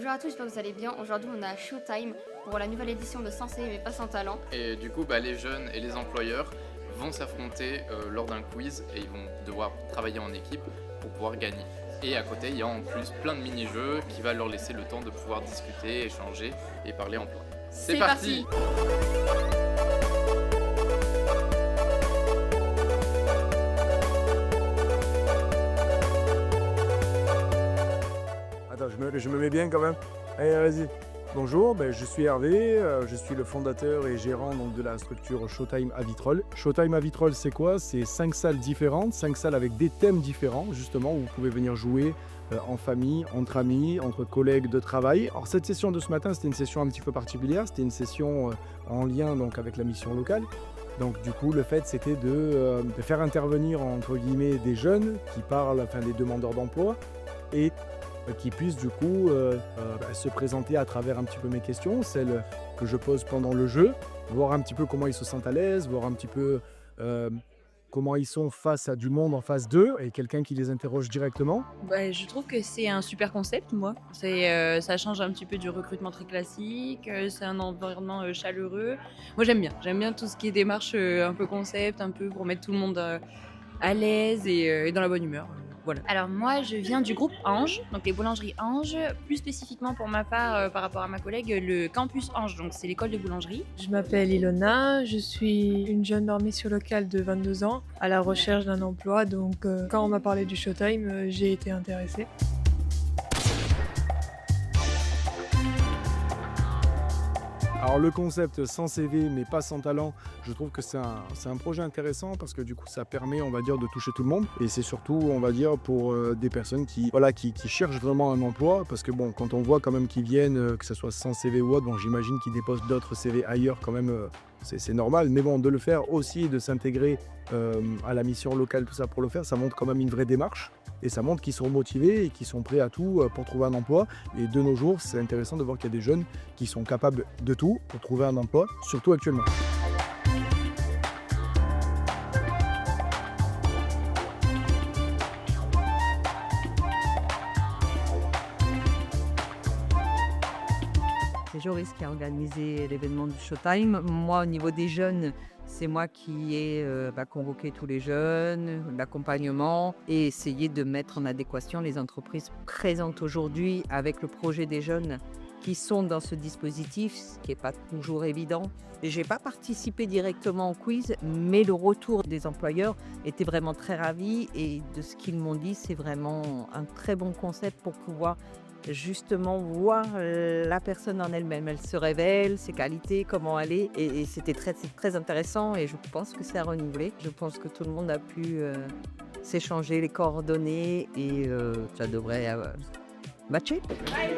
Bonjour à tous, j'espère que vous allez bien. Aujourd'hui, on a Showtime pour la nouvelle édition de Sans CV mais pas sans talent. Et du coup, les jeunes et les employeurs vont s'affronter lors d'un quiz et ils vont devoir travailler en équipe pour pouvoir gagner. Et à côté, il y a en plus plein de mini-jeux qui va leur laisser le temps de pouvoir discuter, échanger et parler emploi. C'est parti. Attends, je me mets bien quand même. Allez, vas-y. Bonjour, je suis Hervé, je suis le fondateur et gérant donc, de la structure Showtime à Vitrolles. Showtime à Vitrolles, c'est quoi? C'est 5 salles différentes, 5 salles avec des thèmes différents, justement, où vous pouvez venir jouer en famille, entre amis, entre collègues de travail. Alors cette session de ce matin, c'était une session un petit peu particulière, c'était une session en lien donc, avec la mission locale. Donc du coup, le fait, c'était de faire intervenir, entre guillemets, des jeunes qui parlent, enfin des demandeurs d'emploi, et qui puissent du coup se présenter à travers un petit peu mes questions, celles que je pose pendant le jeu, voir un petit peu comment ils se sentent à l'aise, voir un petit peu comment ils sont face à du monde en face d'eux et quelqu'un qui les interroge directement. Je trouve que c'est un super concept, moi. Ça change un petit peu du recrutement très classique, c'est un environnement chaleureux. Moi j'aime bien tout ce qui est démarche un peu concept, un peu pour mettre tout le monde à l'aise et dans la bonne humeur. Voilà. Alors moi je viens du groupe Ange, donc les boulangeries Ange, plus spécifiquement pour ma part par rapport à ma collègue, le campus Ange, donc c'est l'école de boulangerie. Je m'appelle Ilona, je suis une jeune normation locale de 22 ans à la recherche d'un emploi, donc quand on m'a parlé du Showtime, j'ai été intéressée. Alors le concept sans CV mais pas sans talent, je trouve que c'est un projet intéressant parce que du coup ça permet, on va dire, de toucher tout le monde et c'est surtout, on va dire, pour des personnes qui cherchent vraiment un emploi parce que bon, quand on voit quand même qu'ils viennent, que ce soit sans CV ou autre, bon j'imagine qu'ils déposent d'autres CV ailleurs quand même, c'est normal, mais bon, de le faire aussi, de s'intégrer à la mission locale, tout ça pour le faire, ça montre quand même une vraie démarche. Et ça montre qu'ils sont motivés et qu'ils sont prêts à tout pour trouver un emploi. Et de nos jours, c'est intéressant de voir qu'il y a des jeunes qui sont capables de tout pour trouver un emploi, surtout actuellement. C'est Joris qui a organisé l'événement du Showtime. Moi, au niveau des jeunes, c'est moi qui ai convoqué tous les jeunes, l'accompagnement et essayer de mettre en adéquation les entreprises présentes aujourd'hui avec le projet des jeunes qui sont dans ce dispositif, ce qui n'est pas toujours évident. Je n'ai pas participé directement au quiz, mais le retour des employeurs était vraiment très ravi et de ce qu'ils m'ont dit, c'est vraiment un très bon concept pour pouvoir justement voir la personne en elle-même. Elle se révèle, ses qualités, comment elle est. Et c'était très intéressant et je pense que c'est à renouveler. Je pense que tout le monde a pu s'échanger les coordonnées et ça devrait matcher. Allez,